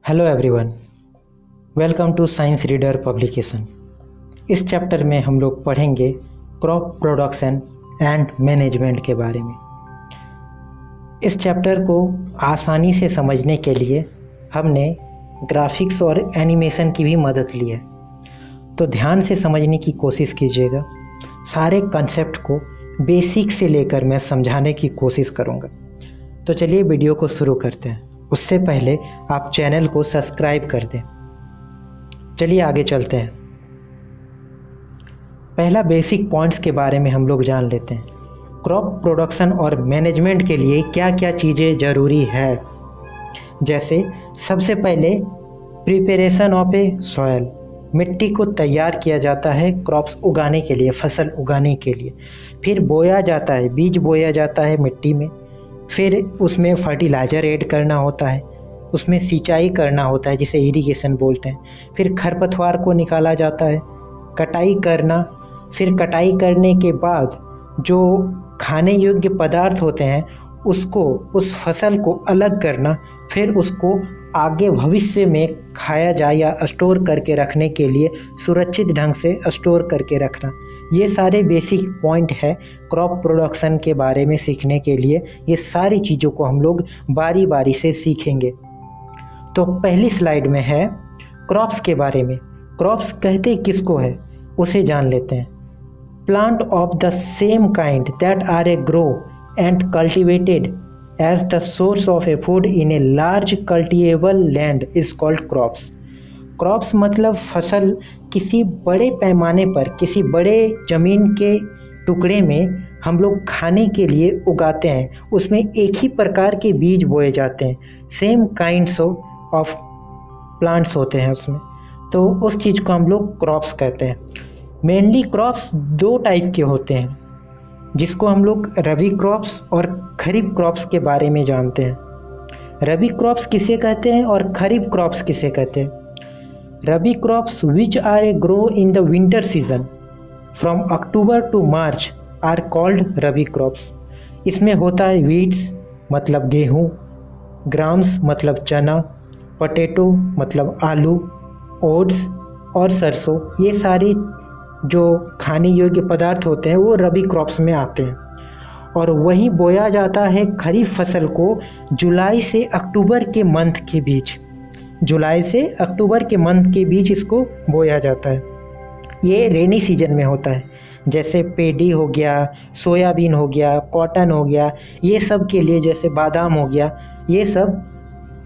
Hello everyone, welcome to science reader publication. इस chapter में हम लोग पढ़ेंगे क्रॉप प्रोडक्शन एंड मैनेजमेंट के बारे में। इस चैप्टर को आसानी से समझने के लिए हमने ग्राफिक्स और एनिमेशन की भी मदद ली है, तो ध्यान से समझने की कोशिश कीजिएगा। सारे कंसेप्ट को बेसिक से लेकर मैं समझाने की कोशिश करूँगा। तो चलिए वीडियो को शुरू करते हैं। उससे पहले आप चैनल को सब्सक्राइब कर दें। चलिए आगे चलते हैं। पहला बेसिक पॉइंट्स के बारे में हम लोग जान लेते हैं। क्रॉप प्रोडक्शन और मैनेजमेंट के लिए क्या क्या चीज़ें ज़रूरी है। जैसे सबसे पहले प्रिपरेशन ऑफ ए सॉयल, मिट्टी को तैयार किया जाता है क्रॉप्स उगाने के लिए, फसल उगाने के लिए। फिर बोया जाता है, बीज बोया जाता है मिट्टी में। फिर उसमें फर्टिलाइज़र ऐड करना होता है, उसमें सिंचाई करना होता है जिसे इरिगेशन बोलते हैं। फिर खरपतवार को निकाला जाता है, कटाई करना। फिर कटाई करने के बाद जो खाने योग्य पदार्थ होते हैं उसको, उस फसल को अलग करना। फिर उसको आगे भविष्य में खाया जाए या स्टोर करके रखने के लिए सुरक्षित ढंग से स्टोर करके रखना। ये सारे बेसिक पॉइंट है क्रॉप प्रोडक्शन के बारे में सीखने के लिए। ये सारी चीज़ों को हम लोग बारी बारी से सीखेंगे। तो पहली स्लाइड में है क्रॉप्स के बारे में। क्रॉप्स कहते किसको है उसे जान लेते हैं। Plant of the same kind that are a grow and cultivated as the source of a food in a large cultivable land is called crops. Crops मतलब फसल किसी बड़े पैमाने पर, किसी बड़े ज़मीन के टुकड़े में हम लोग खाने के लिए उगाते हैं। उसमें एक ही प्रकार के बीज बोए जाते हैं, सेम काइंड्स ऑफ प्लांट्स होते हैं उसमें, तो उस चीज़ को हम लोग क्रॉप्स कहते हैं। मेनली क्रॉप्स दो टाइप के होते हैं, जिसको हम लोग रबी क्रॉप्स और खरीफ क्रॉप्स के बारे में जानते हैं। रबी क्रॉप्स किसे कहते हैं और खरीफ क्रॉप्स किसे कहते हैं। Rabi crops which are a grow in the winter season from October to March are called rabi crops. इसमें होता है वीट्स मतलब गेहूँ, ग्राम्स मतलब चना, पोटैटो मतलब आलू, ओट्स और सरसों। ये सारे जो खाने योग्य पदार्थ होते हैं वो रबी क्रॉप्स में आते हैं। और वही बोया जाता है खरीफ फसल को जुलाई से अक्टूबर के मंथ के बीच। जुलाई से अक्टूबर के मंथ के बीच इसको बोया जाता है। ये रेनी सीजन में होता है। जैसे पेडी हो गया, सोयाबीन हो गया, कॉटन हो गया, ये सब के लिए, जैसे बादाम हो गया, ये सब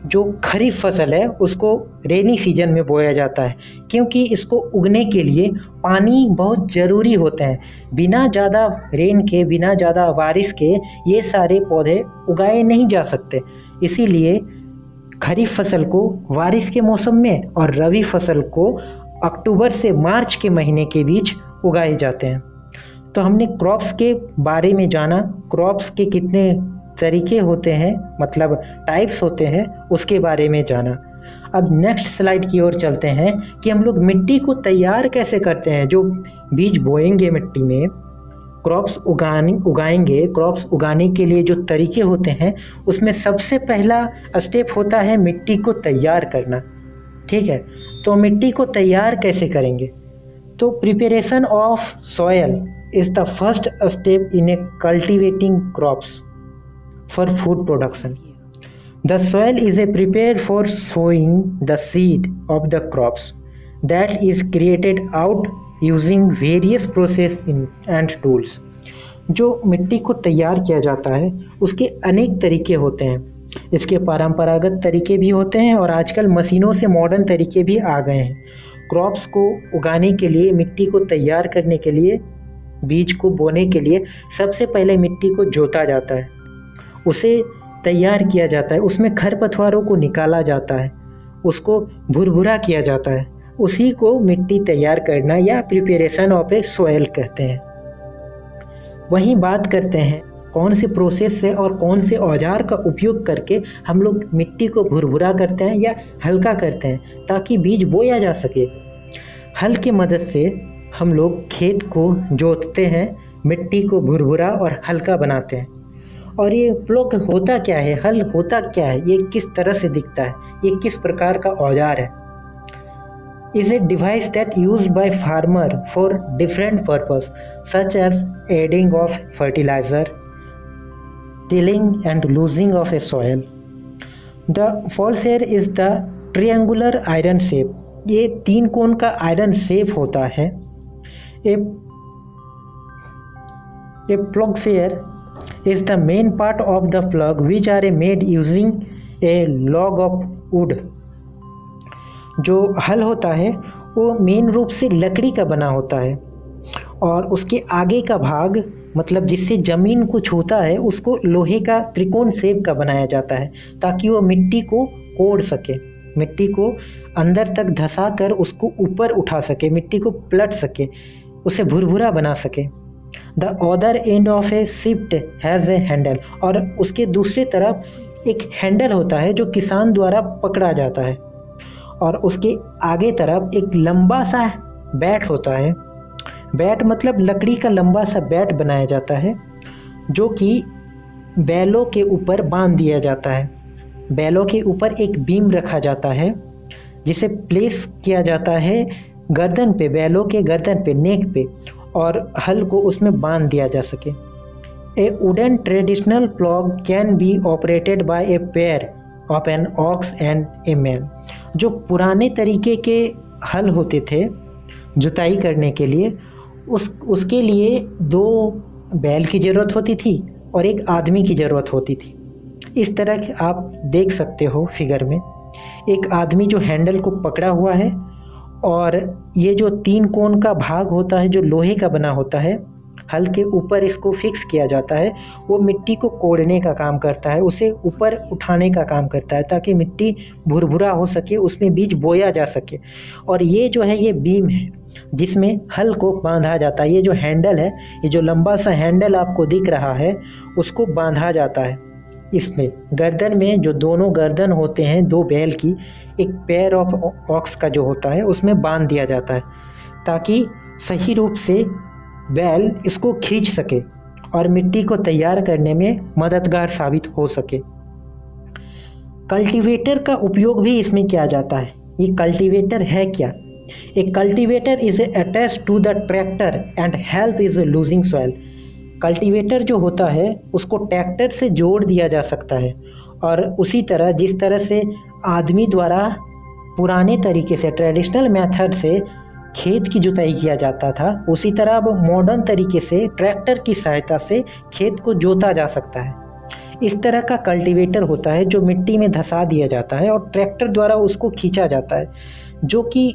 जो खरीफ फसल है उसको रेनी सीजन में बोया जाता है, क्योंकि इसको उगने के लिए पानी बहुत ज़रूरी होता है। बिना ज़्यादा रेन के, बिना ज़्यादा बारिश के ये सारे पौधे उगाए नहीं जा सकते। इसीलिए खरीफ फसल को बारिश के मौसम में और रबी फसल को अक्टूबर से मार्च के महीने के बीच उगाए जाते हैं। तो हमने क्रॉप्स के बारे में जाना, क्रॉप्स के कितने तरीके होते हैं, मतलब टाइप्स होते हैं, उसके बारे में जाना। अब नेक्स्ट स्लाइड की ओर चलते हैं कि हम लोग मिट्टी को तैयार कैसे करते हैं। जो बीज बोएंगे मिट्टी में, क्रॉप्स उगाएंगे, क्रॉप्स उगाने के लिए जो तरीके होते हैं उसमें सबसे पहला स्टेप होता है मिट्टी को तैयार करना। ठीक है, तो मिट्टी को तैयार कैसे करेंगे। तो preparation of soil is the first step in a cultivating crops for food production. The soil is a prepare for sowing the seed of the crops that is created out using various process and tools. जो मिट्टी को तैयार किया जाता है उसके अनेक तरीके होते हैं। इसके परंपरागत तरीके भी होते हैं और आजकल मशीनों से मॉडर्न तरीके भी आ गए हैं। क्रॉप्स को उगाने के लिए, मिट्टी को तैयार करने के लिए, बीज को बोने के लिए सबसे पहले मिट्टी को जोता जाता है, उसे तैयार किया जाता है, उसमें खरपतवारों को निकाला जाता है, उसको भुरभुरा किया जाता है। उसी को मिट्टी तैयार करना या प्रिपरेशन ऑफ ए सॉयल कहते हैं। वहीं बात करते हैं कौन से प्रोसेस से और कौन से औजार का उपयोग करके हम लोग मिट्टी को भुरभुरा करते हैं या हल्का करते हैं ताकि बीज बोया जा सके। हल की मदद से हम लोग खेत को जोतते हैं, मिट्टी को भुरभुरा और हल्का बनाते हैं। और ये प्लग होता क्या है, हल होता क्या है, ये किस तरह से दिखता है, ये किस प्रकार का औजार है। is a device that used by farmer for different purpose such as aiding of fertilizer, tilling and losing of a soil. The false is the triangular iron shape. ये तीन कोण का आयरन शेप होता है। A plug share is the main part of the plug which are made using a log of wood. जो हल होता है वो मेन रूप से लकड़ी का बना होता है और उसके आगे का भाग मतलब जिससे जमीन को छूता है उसको लोहे का त्रिकोण शेप का बनाया जाता है ताकि वो मिट्टी को कोड़ सके, मिट्टी को अंदर तक धंसा कर उसको ऊपर उठा सके, मिट्टी को पलट सके, उसे भुरभुरा बना सके। The other end of A shift has a handle, और उसके दूसरी तरफ एक हैंडल होता है जो किसान द्वारा पकड़ा जाता है और उसके आगे तरफ एक लंबा सा बैट होता है। बैट मतलब लकड़ी का लंबा सा बैट बनाया जाता है जो कि बैलों के ऊपर बांध दिया जाता है। बैलों के ऊपर एक बीम रखा जाता है जिसे प्लेस किया जाता है गर्दन पे, बैलों के गर्दन पे, नेक पे, और हल को उसमें बांध दिया जा सके। ए wooden traditional plough can be operated by a pair of an ox and a man. जो पुराने तरीके के हल होते थे जुताई करने के लिए, उसके लिए दो बैल की ज़रूरत होती थी और एक आदमी की ज़रूरत होती थी। इस तरह आप देख सकते हो फिगर में, एक आदमी जो हैंडल को पकड़ा हुआ है और ये जो तीन कोण का भाग होता है जो लोहे का बना होता है, हल के ऊपर इसको फिक्स किया जाता है। वो मिट्टी को कोड़ने का काम करता है, उसे ऊपर उठाने का काम करता है ताकि मिट्टी भुरभुरा हो सके, उसमें बीज बोया जा सके। और ये जो है ये बीम है जिसमें हल को बांधा जाता है। ये जो हैंडल है, ये जो लंबा सा हैंडल आपको दिख रहा है, उसको बांधा जाता है। इसमें गर्दन में जो दोनों गर्दन होते हैं दो बैल की, एक पेयर ऑफ ऑक्स का जो होता है उसमें बांध दिया जाता है ताकि सही रूप से बैल इसको खींच सके और मिट्टी को तैयार करने में मददगार साबित हो सके। कल्टीवेटर का उपयोग भी इसमें किया जाता है। ये कल्टीवेटर है क्या? A cultivator is attached to the tractor and help is loosing soil. Cultivator जो होता है उसको ट्रैक्टर से जोड़ दिया जा सकता है और उसी तरह जिस तरह से आदमी द्वारा पुराने तरीके से ट्रेडिशनल मेथड से खेत की जुताई किया जाता था, उसी तरह अब मॉडर्न तरीके से ट्रैक्टर की सहायता से खेत को जोता जा सकता है। इस तरह का कल्टीवेटर होता है जो मिट्टी में धंसा दिया जाता है और ट्रैक्टर द्वारा उसको खींचा जाता है, जो कि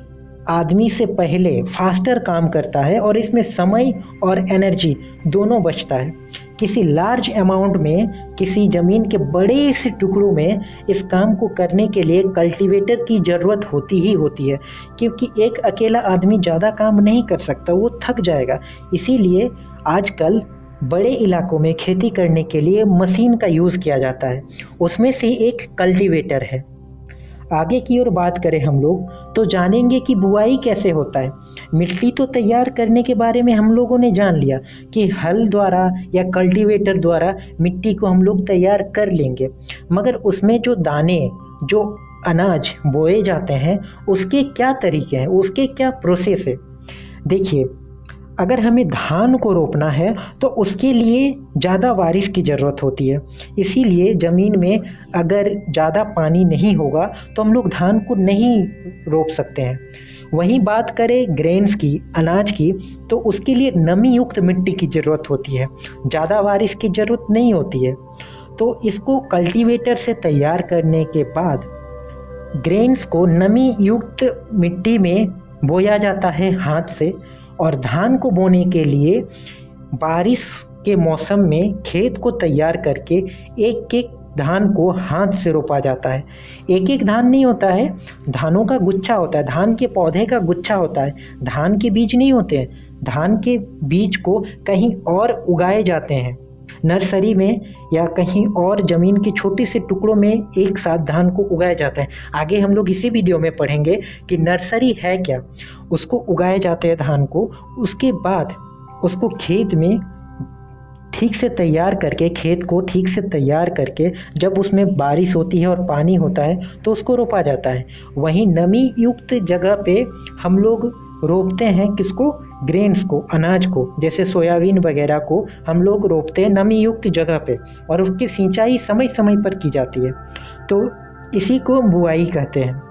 आदमी से पहले फास्टर काम करता है और इसमें समय और एनर्जी दोनों बचता है। किसी लार्ज अमाउंट में, किसी ज़मीन के बड़े से टुकड़ों में इस काम को करने के लिए कल्टीवेटर की ज़रूरत होती ही होती है, क्योंकि एक अकेला आदमी ज़्यादा काम नहीं कर सकता, वो थक जाएगा। इसीलिए आजकल बड़े इलाकों में खेती करने के लिए मशीन का यूज़ किया जाता है, उसमें से एक कल्टीवेटर है। आगे की ओर बात करें हम लोग तो जानेंगे कि बुआई कैसे होता है। मिट्टी तो तैयार करने के बारे में हम लोगों ने जान लिया कि हल द्वारा या कल्टीवेटर द्वारा मिट्टी को हम लोग तैयार कर लेंगे, मगर उसमें जो दाने, जो अनाज बोए जाते हैं, उसके क्या तरीके हैं, उसके क्या प्रोसेस है। देखिए, अगर हमें धान को रोपना है तो उसके लिए ज़्यादा बारिश की ज़रूरत होती है, इसीलिए ज़मीन में अगर ज़्यादा पानी नहीं होगा तो हम लोग धान को नहीं रोप सकते हैं। वहीं बात करें ग्रेन्स की, अनाज की, तो उसके लिए नमी युक्त मिट्टी की ज़रूरत होती है, ज़्यादा बारिश की ज़रूरत नहीं होती है। तो इसको कल्टीवेटर से तैयार करने के बाद ग्रेन्स को नमी युक्त मिट्टी में बोया जाता है हाथ से, और धान को बोने के लिए बारिश के मौसम में खेत को तैयार करके एक एक धान को हाथ से रोपा जाता है। एक एक धान नहीं होता है, धानों का गुच्छा होता है, धान के पौधे का गुच्छा होता है, धान के बीज नहीं होते हैं। धान के बीज को कहीं और उगाए जाते हैं, नर्सरी में या कहीं और ज़मीन के छोटे से टुकड़ों में एक साथ धान को उगाया जाता है। आगे हम लोग इसी वीडियो में पढ़ेंगे कि नर्सरी है क्या। उसको उगाए जाते हैं धान को, उसके बाद उसको खेत में ठीक से तैयार करके, खेत को ठीक से तैयार करके जब उसमें बारिश होती है और पानी होता है तो उसको रोपा जाता है। वहीं नमी युक्त जगह पे हम लोग रोपते हैं किसको? ग्रेन्स को, अनाज को, जैसे सोयाबीन वगैरह को हम लोग रोपते हैं नमी युक्त जगह पे और उसकी सिंचाई समय समय पर की जाती है। तो इसी को बुआई कहते हैं।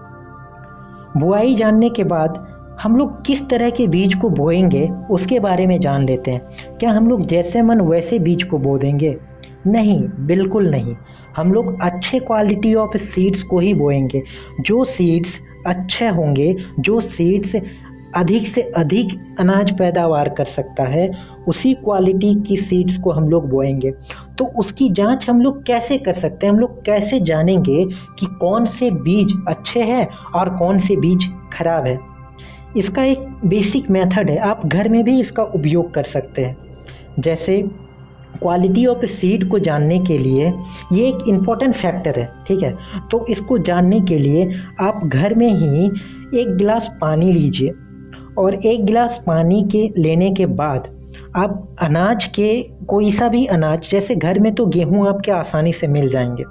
बुआई जानने के बाद हम लोग किस तरह के बीज को बोएंगे उसके बारे में जान लेते हैं। क्या हम लोग जैसे मन वैसे बीज को बो देंगे? नहीं, बिल्कुल नहीं। हम लोग अच्छे क्वालिटी ऑफ सीड्स को ही बोएंगे। जो सीड्स अच्छे होंगे, जो सीड्स अधिक से अधिक अनाज पैदावार कर सकता है, उसी क्वालिटी की सीड्स को हम लोग बोएंगे। तो उसकी जांच हम लोग कैसे कर सकते हैं? हम लोग कैसे जानेंगे कि कौन से बीज अच्छे हैं और कौन से बीज खराब है? इसका एक बेसिक मेथड है, आप घर में भी इसका उपयोग कर सकते हैं। जैसे क्वालिटी ऑफ सीड को जानने के लिए ये एक इम्पॉर्टेंट फैक्टर है, ठीक है। तो इसको जानने के लिए आप घर में ही 1 गिलास पानी लीजिए और 1 गिलास पानी के लेने के बाद आप अनाज के, कोई सा भी अनाज, जैसे घर में तो गेहूं आपके आसानी से मिल जाएंगे,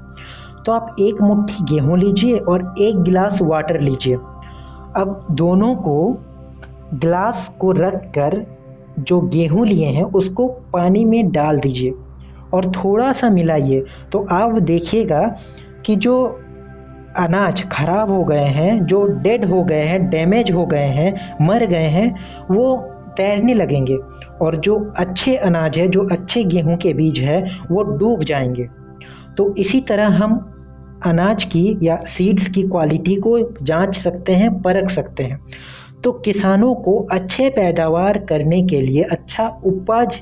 तो आप 1 मुट्ठी गेहूं लीजिए और 1 गिलास वाटर लीजिए। अब दोनों को गिलास को रख कर जो गेहूं लिए हैं उसको पानी में डाल दीजिए और थोड़ा सा मिलाइए। तो आप देखिएगा कि जो अनाज खराब हो गए हैं, जो डेड हो गए हैं, डैमेज हो गए हैं, मर गए हैं, वो तैरने लगेंगे और जो अच्छे अनाज है, जो अच्छे गेहूं के बीज है, वो डूब जाएंगे। तो इसी तरह हम अनाज की या सीड्स की क्वालिटी को जांच सकते हैं, परख सकते हैं। तो किसानों को अच्छे पैदावार करने के लिए, अच्छा उपज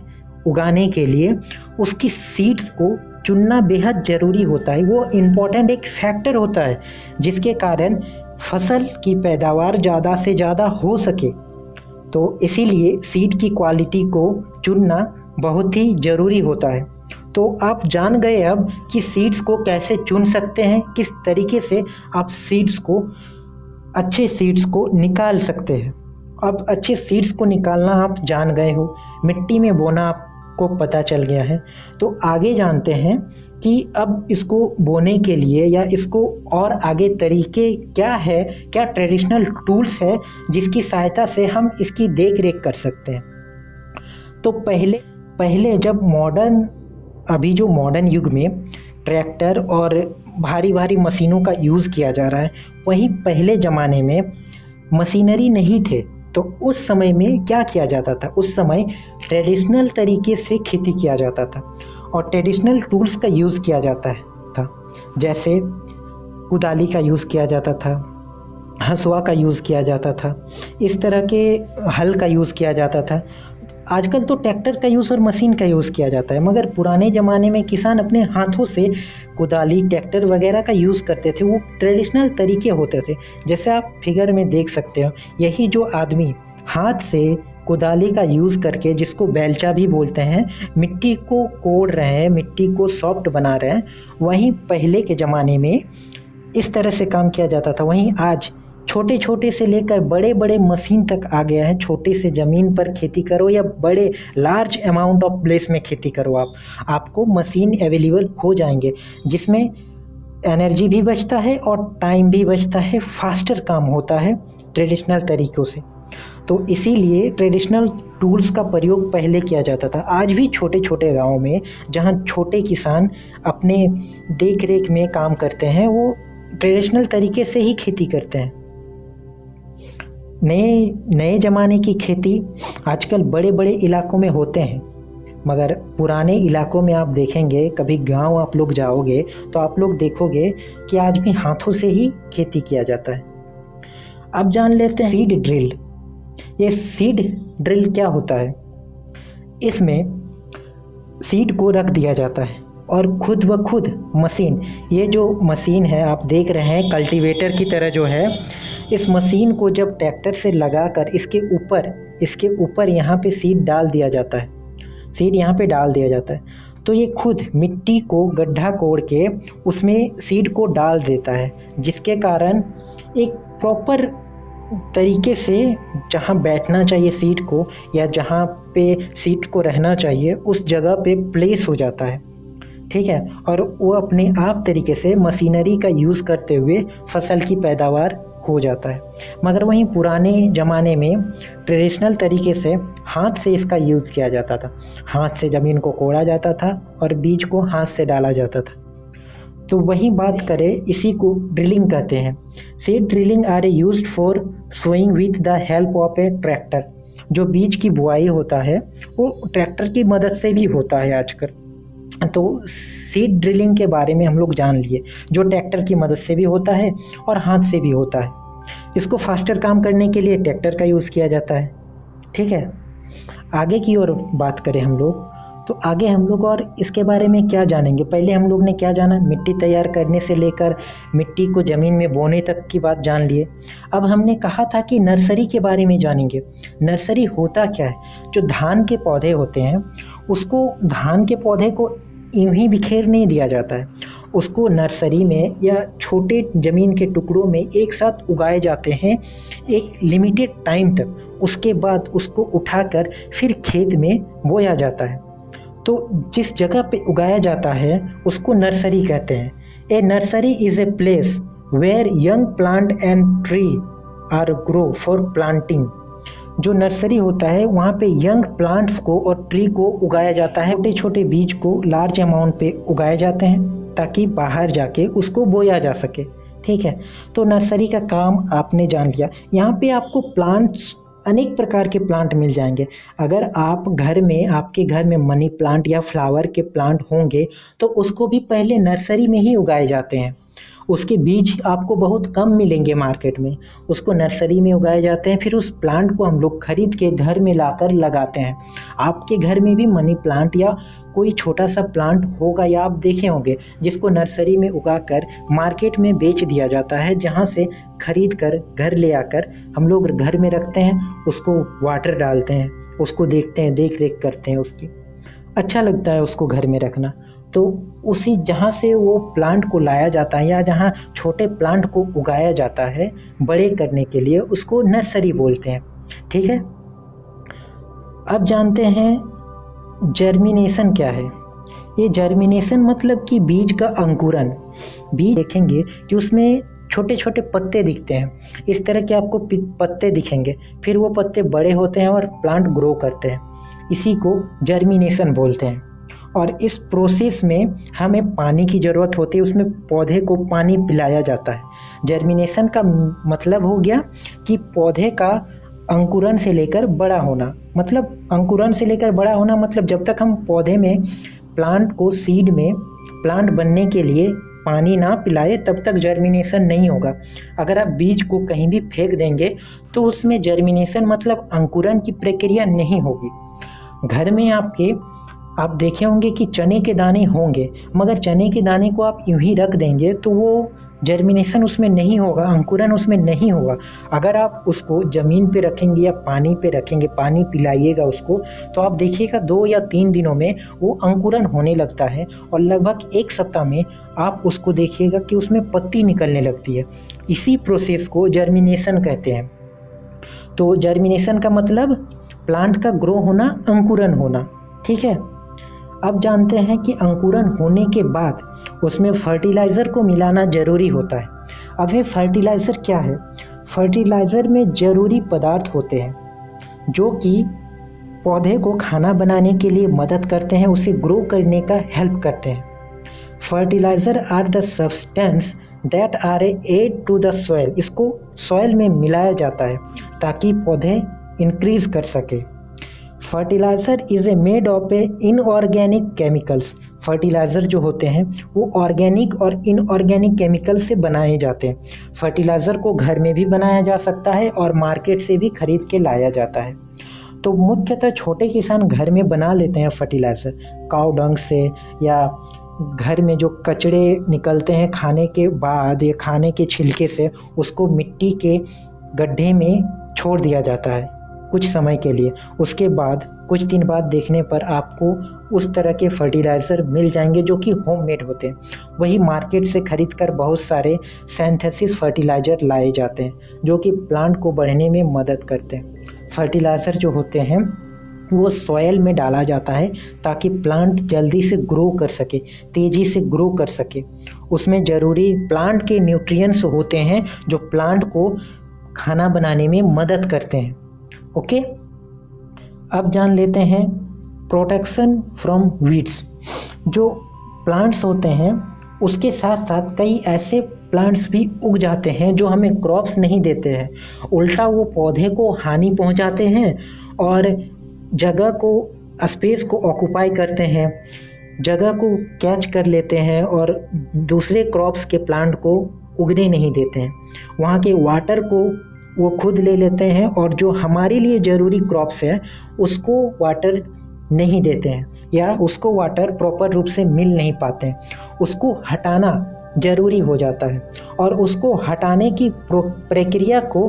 उगाने के लिए उसकी सीड्स को चुनना बेहद ज़रूरी होता है। वो इम्पोर्टेंट एक फैक्टर होता है जिसके कारण फसल की पैदावार ज़्यादा से ज़्यादा हो सके। तो इसीलिए सीड की क्वालिटी को चुनना बहुत ही ज़रूरी होता है। तो आप जान गए अब कि सीड्स को कैसे चुन सकते हैं, किस तरीके से आप सीड्स को, अच्छे सीड्स को निकाल सकते हैं। अब अच्छे सीड्स को निकालना आप जान गए हो, मिट्टी में बोना आपको पता चल गया है। तो आगे जानते हैं कि अब इसको बोने के लिए या इसको और आगे तरीके क्या है, क्या ट्रेडिशनल टूल्स है जिसकी सहायता से हम इसकी देख रेख कर सकते हैं। तो पहले जब अभी जो मॉडर्न युग में ट्रैक्टर और भारी भारी मशीनों का यूज़ किया जा रहा है, वहीं पहले ज़माने में मशीनरी नहीं थे। तो उस समय में क्या किया जाता था? उस समय ट्रेडिशनल तरीके से खेती किया जाता था और ट्रेडिशनल टूल्स का यूज़ किया जाता था। जैसे कुदाली का यूज़ किया जाता था, हंसुआ का यूज़ किया जाता था, इस तरह के हल का यूज़ किया जाता था। आजकल तो ट्रैक्टर का यूज़ और मशीन का यूज़ किया जाता है, मगर पुराने ज़माने में किसान अपने हाथों से कुदाली, ट्रैक्टर वगैरह का यूज़ करते थे। वो ट्रेडिशनल तरीके होते थे। जैसे आप फिगर में देख सकते हो, यही जो आदमी हाथ से कुदाली का यूज़ करके, जिसको बेलचा भी बोलते हैं, मिट्टी को कोड़ रहे हैं, मिट्टी को सॉफ्ट बना रहे हैं, वहीं पहले के ज़माने में इस तरह से काम किया जाता था। वहीं आज छोटे छोटे से लेकर बड़े बड़े मशीन तक आ गया है। छोटे से ज़मीन पर खेती करो या बड़े लार्ज अमाउंट ऑफ प्लेस में खेती करो, आपको मशीन अवेलेबल हो जाएंगे जिसमें एनर्जी भी बचता है और टाइम भी बचता है, फास्टर काम होता है ट्रेडिशनल तरीक़ों से। तो इसीलिए ट्रेडिशनल टूल्स का प्रयोग पहले किया जाता था। आज भी छोटे छोटे गाँव में जहाँ छोटे किसान अपने देख रेख में काम करते हैं, वो ट्रेडिशनल तरीके से ही खेती करते हैं। नए ज़माने की खेती आजकल बड़े बड़े इलाकों में होते हैं, मगर पुराने इलाकों में आप देखेंगे, कभी गांव आप लोग जाओगे तो आप लोग देखोगे कि आज भी हाथों से ही खेती किया जाता है। अब जान लेते हैं सीड ड्रिल। ये सीड ड्रिल क्या होता है? इसमें सीड को रख दिया जाता है और खुद ब खुद मशीन, ये जो मशीन है आप देख रहे हैं कल्टीवेटर की तरह जो है, इस मशीन को जब ट्रैक्टर से लगाकर इसके ऊपर यहाँ पे सीड डाल दिया जाता है, सीड यहाँ पे डाल दिया जाता है, तो ये खुद मिट्टी को गड्ढा कोड़ के उसमें सीड को डाल देता है, जिसके कारण एक प्रॉपर तरीके से जहाँ बैठना चाहिए सीड को या जहाँ पे सीड को रहना चाहिए उस जगह पे प्लेस हो जाता है, ठीक है, और वो अपने आप तरीके से मशीनरी का यूज़ करते हुए फसल की पैदावार हो जाता है। मगर वहीं पुराने ज़माने में ट्रेडिशनल तरीके से हाथ से इसका यूज़ किया जाता था। हाथ से ज़मीन को कोड़ा जाता था और बीज को हाथ से डाला जाता था। तो वही बात करें, इसी को ड्रिलिंग कहते हैं। Seed drilling are used for sowing with the help of a tractor. जो बीज की बुआई होता है वो ट्रैक्टर की मदद से भी होता है आजकल। तो सीड ड्रिलिंग के बारे में हम लोग जान लिए, जो ट्रैक्टर की मदद से भी होता है और हाथ से भी होता है। इसको फास्टर काम करने के लिए ट्रैक्टर का यूज़ किया जाता है, ठीक है। आगे की ओर बात करें हम लोग, तो आगे हम लोग और इसके बारे में क्या जानेंगे। पहले हम लोग ने क्या जाना, मिट्टी तैयार करने से लेकर मिट्टी को ज़मीन में बोने तक की बात जान लिए। अब हमने कहा था कि नर्सरी के बारे में जानेंगे। नर्सरी होता क्या है, जो धान के पौधे होते हैं उसको, धान के पौधे को यूं ही बिखेर नहीं दिया जाता है, उसको नर्सरी में या छोटे ज़मीन के टुकड़ों में एक साथ उगाए जाते हैं एक लिमिटेड टाइम तक। उसके बाद उसको उठाकर फिर खेत में बोया जाता है। तो जिस जगह पे उगाया जाता है उसको नर्सरी कहते हैं। A nursery is a place where young plant and tree are grow for planting. जो नर्सरी होता है वहाँ पे यंग प्लांट्स को और ट्री को उगाया जाता है। छोटे छोटे बीज को लार्ज अमाउंट पे उगाए जाते हैं ताकि बाहर जाके उसको बोया जा सके, ठीक है। तो नर्सरी का काम आपने जान लिया। यहाँ पे आपको प्लांट्स, अनेक प्रकार के प्लांट मिल जाएंगे। अगर आप घर में, आपके घर में मनी प्लांट या फ्लावर के प्लांट होंगे तो उसको भी पहले नर्सरी में ही उगाए जाते हैं। उसके बीज आपको बहुत कम मिलेंगे मार्केट में, उसको नर्सरी में उगाए जाते हैं। फिर उस प्लांट को हम लोग खरीद के घर में लाकर लगाते हैं। आपके घर में भी मनी प्लांट या कोई छोटा सा प्लांट होगा या आप देखे होंगे जिसको नर्सरी में उगाकर मार्केट में बेच दिया जाता है, जहाँ से खरीद कर घर ले आकर हम लोग घर में रखते हैं, उसको वाटर डालते हैं, उसको देखते हैं, देख रेख करते हैं उसकी। अच्छा लगता है उसको घर में रखना। तो उसी जहाँ से वो प्लांट को लाया जाता है या जहाँ छोटे प्लांट को उगाया जाता है बड़े करने के लिए, उसको नर्सरी बोलते हैं, ठीक है। अब जानते हैं जर्मिनेशन क्या है। ये जर्मिनेशन मतलब कि बीज का अंकुरन। बीज देखेंगे कि उसमें छोटे छोटे पत्ते दिखते हैं, इस तरह के आपको पत्ते दिखेंगे, फिर वो पत्ते बड़े होते हैं और प्लांट ग्रो करते हैं। इसी को जर्मिनेशन बोलते हैं। और इस प्रोसेस में हमें पानी की ज़रूरत होती है, उसमें पौधे को पानी पिलाया जाता है। जर्मिनेशन का मतलब हो गया कि पौधे का अंकुरन से लेकर बड़ा होना। मतलब अंकुरन से लेकर बड़ा होना मतलब जब तक हम पौधे में, प्लांट को, सीड में प्लांट बनने के लिए पानी ना पिलाए तब तक जर्मिनेशन नहीं होगा। अगर आप बीज को कहीं भी फेंक देंगे तो उसमें जर्मिनेशन मतलब अंकुरन की प्रक्रिया नहीं होगी। घर में आपके, आप देखे होंगे कि चने के दाने होंगे, मगर चने के दाने को आप यूं ही रख देंगे तो वो जर्मिनेशन उसमें नहीं होगा, अंकुरन उसमें नहीं होगा। अगर आप उसको ज़मीन पे रखेंगे या पानी पे रखेंगे, पानी पिलाइएगा उसको, तो आप देखिएगा 2 या 3 दिनों में वो अंकुरन होने लगता है और लगभग 1 सप्ताह में आप उसको देखिएगा कि उसमें पत्ती निकलने लगती है। इसी प्रोसेस को जर्मिनेशन कहते हैं। तो जर्मिनेशन का मतलब प्लांट का ग्रो होना, अंकुरन होना, ठीक है। अब जानते हैं कि अंकुरन होने के बाद उसमें फर्टिलाइज़र को मिलाना ज़रूरी होता है। अब ये फर्टिलाइज़र क्या है? फर्टिलाइज़र में ज़रूरी पदार्थ होते हैं जो कि पौधे को खाना बनाने के लिए मदद करते हैं, उसे ग्रो करने का हेल्प करते हैं। Fertiliser are the substance that are add to the soil. इसको सॉइल में मिलाया जाता है ताकि पौधे इंक्रीज कर सके। Fertiliser is a made of a inorganic chemicals. Fertiliser जो होते हैं वो ऑर्गेनिक और इनऑर्गेनिक केमिकल से बनाए जाते हैं। फर्टिलाइज़र को घर में भी बनाया जा सकता है और मार्केट से भी खरीद के लाया जाता है। तो मुख्यतः छोटे किसान घर में बना लेते हैं फर्टिलाइज़र, काऊ डंग से, या घर में जो कचड़े निकलते हैं खाने के बाद या खाने के छिलके से, उसको मिट्टी के गड्ढे में छोड़ दिया जाता है कुछ समय के लिए। उसके बाद कुछ दिन बाद देखने पर आपको उस तरह के फर्टिलाइज़र मिल जाएंगे जो कि होममेड होते हैं। वही मार्केट से खरीद कर बहुत सारे सिंथेसिस फर्टिलाइज़र लाए जाते हैं जो कि प्लांट को बढ़ने में मदद करते हैं। फर्टिलाइज़र जो होते हैं वो सॉयल में डाला जाता है ताकि प्लांट जल्दी से ग्रो कर सके, तेज़ी से ग्रो कर सके। उसमें ज़रूरी प्लांट के न्यूट्रिएंट्स होते हैं जो प्लांट को खाना बनाने में मदद करते हैं। ओके, अब जान लेते हैं प्रोटेक्शन फ्रॉम वीड्स। जो प्लांट्स होते हैं उसके साथ साथ कई ऐसे प्लांट्स भी उग जाते हैं जो हमें क्रॉप्स नहीं देते हैं, उल्टा वो पौधे को हानि पहुंचाते हैं और जगह को, स्पेस को ऑक्यूपाई करते हैं, जगह को कैच कर लेते हैं और दूसरे क्रॉप्स के प्लांट को उगने नहीं देते हैं। वहाँ के वाटर को वो खुद ले लेते हैं और जो हमारे लिए ज़रूरी क्रॉप्स है उसको वाटर नहीं देते हैं या उसको वाटर प्रॉपर रूप से मिल नहीं पाते हैं। उसको हटाना ज़रूरी हो जाता है और उसको हटाने की प्रक्रिया को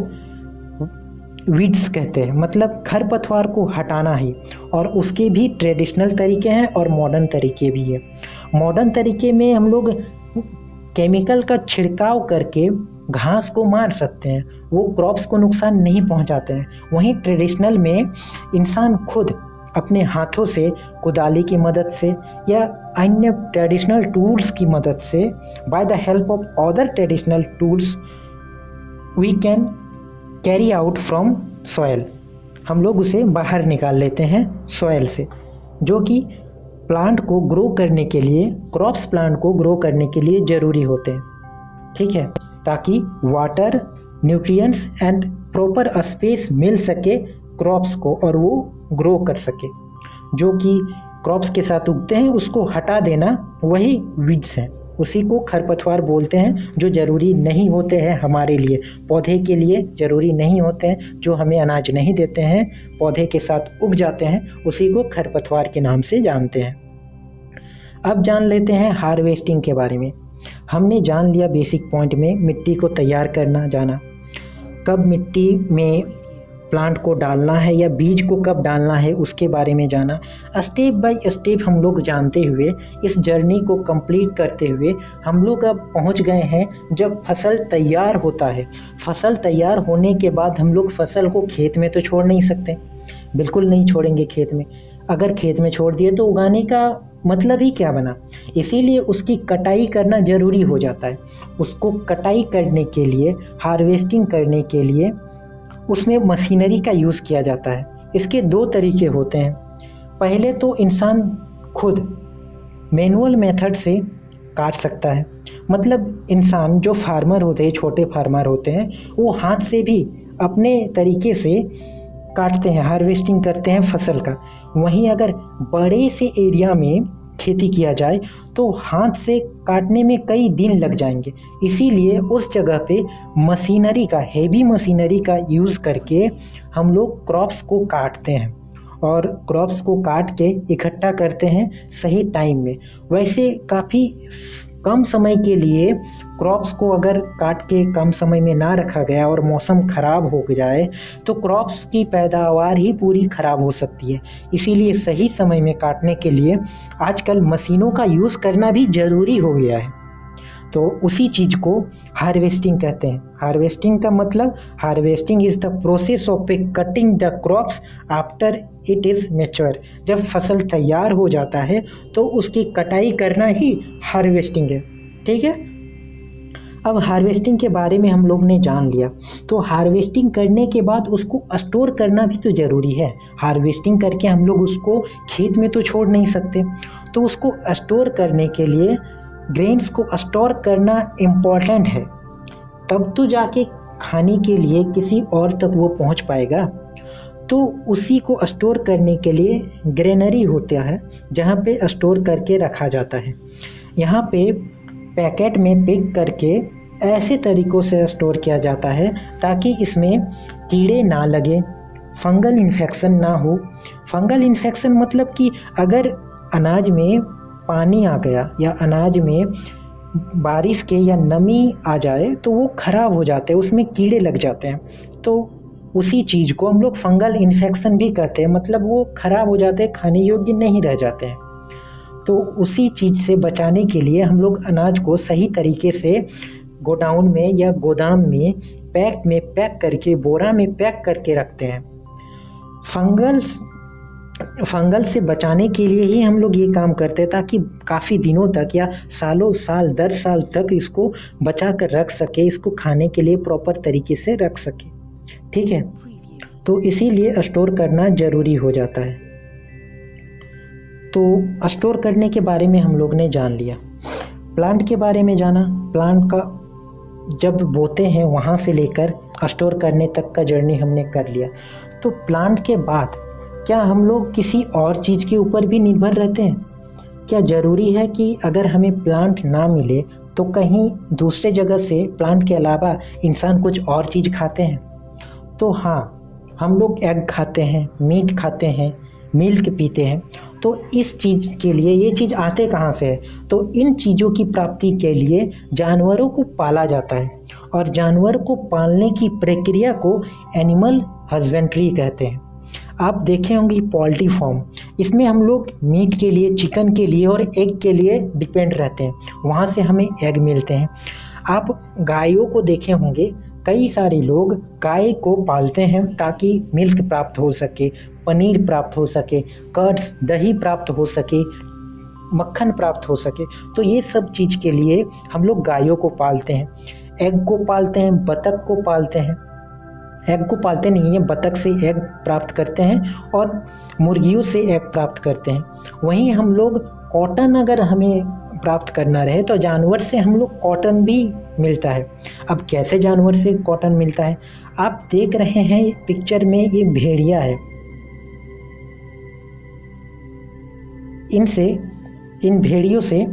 वीड्स कहते हैं, मतलब खरपतवार को हटाना ही। और उसके भी ट्रेडिशनल तरीके हैं और मॉडर्न तरीके भी हैं। मॉडर्न तरीके में हम लोग केमिकल का छिड़काव करके घास को मार सकते हैं, वो क्रॉप्स को नुकसान नहीं पहुंचाते हैं। वहीं ट्रेडिशनल में इंसान खुद अपने हाथों से, कुदाली की मदद से या अन्य ट्रेडिशनल टूल्स की मदद से, by the help of other traditional tools, we can carry out from soil. हम लोग उसे बाहर निकाल लेते हैं सॉयल से, जो कि प्लांट को ग्रो करने के लिए, क्रॉप्स प्लांट को ग्रो करने के लिए ज़रूरी होते हैं। ठीक है, ताकि water, nutrients and proper space मिल सके क्रॉप्स को और वो ग्रो कर सके। जो कि क्रॉप्स के साथ उगते हैं उसको हटा देना वही वीड्स हैं, उसी को खरपतवार बोलते हैं, जो ज़रूरी नहीं होते हैं हमारे लिए, पौधे के लिए ज़रूरी नहीं होते हैं, जो हमें अनाज नहीं देते हैं, पौधे के साथ उग जाते हैं, उसी को खरपतवार के नाम से जानते हैं। अब जान लेते हैं हार्वेस्टिंग के बारे में। हमने जान लिया बेसिक पॉइंट में मिट्टी को तैयार करना जाना, कब मिट्टी में प्लांट को डालना है या बीज को कब डालना है उसके बारे में जाना। स्टेप बाय स्टेप हम लोग जानते हुए, इस जर्नी को कंप्लीट करते हुए हम लोग अब पहुंच गए हैं जब फसल तैयार होता है। फसल तैयार होने के बाद हम लोग फसल को खेत में तो छोड़ नहीं सकते, बिल्कुल नहीं छोड़ेंगे खेत में। अगर खेत में छोड़ दिए तो उगाने का मतलब ही क्या बना। इसीलिए उसकी कटाई करना ज़रूरी हो जाता है। उसको कटाई करने के लिए, हार्वेस्टिंग करने के लिए उसमें मशीनरी का यूज़ किया जाता है। इसके दो तरीके होते हैं। पहले तो इंसान खुद मैनुअल मेथड से काट सकता है, मतलब इंसान जो फार्मर होते हैं, छोटे फार्मर होते हैं, वो हाथ से भी अपने तरीके से काटते हैं, हार्वेस्टिंग करते हैं फसल का। वहीं अगर बड़े से एरिया में खेती किया जाए तो हाथ से काटने में कई दिन लग जाएंगे। इसीलिए उस जगह पे मशीनरी का, हेवी मशीनरी का यूज़ करके हम लोग क्रॉप्स को काटते हैं और क्रॉप्स को काट के इकट्ठा करते हैं सही टाइम में। वैसे काफ़ी कम समय के लिए क्रॉप्स को अगर काट के कम समय में ना रखा गया और मौसम ख़राब हो जाए तो क्रॉप्स की पैदावार ही पूरी ख़राब हो सकती है। इसीलिए सही समय में काटने के लिए आजकल मशीनों का यूज़ करना भी ज़रूरी हो गया है। तो उसी चीज़ को हार्वेस्टिंग कहते हैं। हार्वेस्टिंग का मतलब, harvesting is the process of cutting the crops after it is mature. जब फसल तैयार हो जाता है तो उसकी कटाई करना ही हार्वेस्टिंग है। ठीक है, अब हार्वेस्टिंग के बारे में हम लोग ने जान लिया, तो हार्वेस्टिंग करने के बाद उसको स्टोर करना भी तो ज़रूरी है। हार्वेस्टिंग करके हम लोग उसको खेत में तो छोड़ नहीं सकते, तो उसको स्टोर करने के लिए ग्रेन्स को स्टोर करना इम्पॉर्टेंट है, तब तो जाके खाने के लिए किसी और तक वो पहुंच पाएगा। तो उसी को स्टोर करने के लिए ग्रेनरी होता है जहाँ पे स्टोर करके रखा जाता है। यहाँ पे पैकेट में पैक करके ऐसे तरीक़ों से स्टोर किया जाता है ताकि इसमें कीड़े ना लगे, फंगल इन्फेक्शन ना हो। फंगल इन्फेक्शन मतलब कि अगर अनाज में पानी आ गया या अनाज में बारिश के या नमी आ जाए तो वो ख़राब हो जाते हैं, उसमें कीड़े लग जाते हैं। तो उसी चीज़ को हम लोग फंगल इन्फेक्शन भी कहते हैं, मतलब वो ख़राब हो जाते हैं, खाने योग्य नहीं रह जाते हैं। तो उसी चीज़ से बचाने के लिए हम लोग अनाज को सही तरीके से गोडाउन में या गोदाम में पैक करके, बोरा में पैक करके रखते हैं। फंगल्स फंगल से बचाने के लिए ही हम लोग ये काम करते हैं, ताकि काफ़ी दिनों तक या सालों साल 10 साल तक इसको बचा कर रख सके, इसको खाने के लिए प्रॉपर तरीके से रख सके। ठीक है, तो इसीलिए स्टोर करना ज़रूरी हो जाता है। तो स्टोर करने के बारे में हम लोग ने जान लिया। प्लांट के बारे में जाना, प्लांट का जब बोते हैं वहाँ से लेकर स्टोर करने तक का जर्नी हमने कर लिया। तो प्लांट के बाद क्या हम लोग किसी और चीज़ के ऊपर भी निर्भर रहते हैं? क्या ज़रूरी है कि अगर हमें प्लांट ना मिले तो कहीं दूसरे जगह से प्लांट के अलावा इंसान कुछ और चीज़ खाते हैं? तो हाँ, हम लोग एग खाते हैं, मीट खाते हैं, मिल्क पीते हैं। तो इस चीज़ के लिए ये चीज़ आते कहाँ से है? तो इन चीज़ों की प्राप्ति के लिए जानवरों को पाला जाता है, और जानवर को पालने की प्रक्रिया को एनिमल हस्बेंड्री कहते हैं। आप देखे होंगे पोल्ट्री फार्म, इसमें हम लोग मीट के लिए, चिकन के लिए और एग के लिए डिपेंड रहते हैं, वहाँ से हमें एग मिलते हैं। आप गायों को देखे होंगे, कई सारे लोग गाय को पालते हैं ताकि मिल्क प्राप्त हो सके, पनीर प्राप्त हो सके, कर्ड्स दही प्राप्त हो सके, मक्खन प्राप्त हो सके। तो ये सब चीज़ के लिए हम लोग गायों को पालते हैं, एग को पालते हैं, बतख को पालते हैं। एग को पालते नहीं है, बतख से एग प्राप्त करते हैं और मुर्गियों से एग प्राप्त करते हैं। वहीं हम लोग कॉटन अगर हमें प्राप्त करना रहे तो जानवर से हम लोग कॉटन भी मिलता है। अब कैसे जानवर से कॉटन मिलता है? आप देख रहे हैं पिक्चर में, ये भेड़िया है। इन भेड़ियों से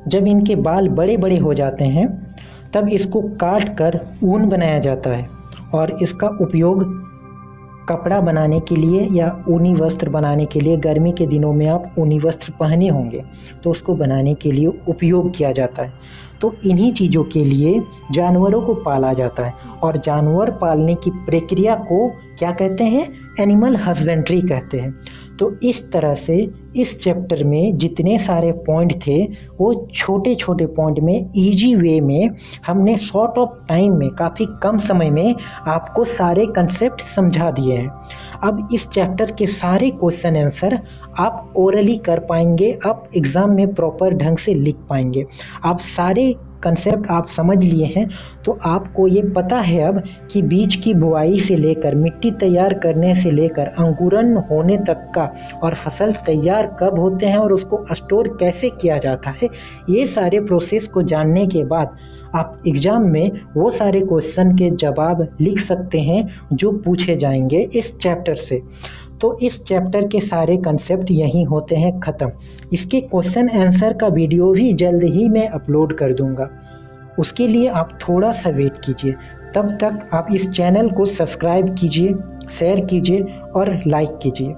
जब इनके बाल बड़े बड़े हो जाते हैं तब इसको काट कर ऊन बनाया जाता है, और इसका उपयोग कपड़ा बनाने के लिए या ऊनी वस्त्र बनाने के लिए, गर्मी के दिनों में आप ऊनी वस्त्र पहने होंगे तो उसको बनाने के लिए उपयोग किया जाता है। तो इन्हीं चीज़ों के लिए जानवरों को पाला जाता है, और जानवर पालने की प्रक्रिया को क्या कहते हैं? एनिमल हस्बेंड्री कहते हैं। तो इस तरह से इस चैप्टर में जितने सारे पॉइंट थे वो छोटे छोटे पॉइंट में इजी वे में हमने शॉर्ट ऑफ टाइम में, काफ़ी कम समय में आपको सारे कंसेप्ट समझा दिए हैं। अब इस चैप्टर के सारे क्वेश्चन आंसर आप ओरली कर पाएंगे, आप एग्ज़ाम में प्रॉपर ढंग से लिख पाएंगे। आप सारे कंसेप्ट आप समझ लिए हैं, तो आपको ये पता है अब कि बीज की बुआई से लेकर मिट्टी तैयार करने से लेकर अंकुरन होने तक का, और फसल तैयार कब होते हैं और उसको स्टोर कैसे किया जाता है, ये सारे प्रोसेस को जानने के बाद आप एग्ज़ाम में वो सारे क्वेश्चन के जवाब लिख सकते हैं जो पूछे जाएंगे इस चैप्टर से। तो इस चैप्टर के सारे कंसेप्ट यहीं होते हैं ख़त्म। इसके क्वेश्चन आंसर का वीडियो भी जल्द ही मैं अपलोड कर दूंगा, उसके लिए आप थोड़ा सा वेट कीजिए। तब तक आप इस चैनल को सब्सक्राइब कीजिए, शेयर कीजिए और लाइक कीजिए।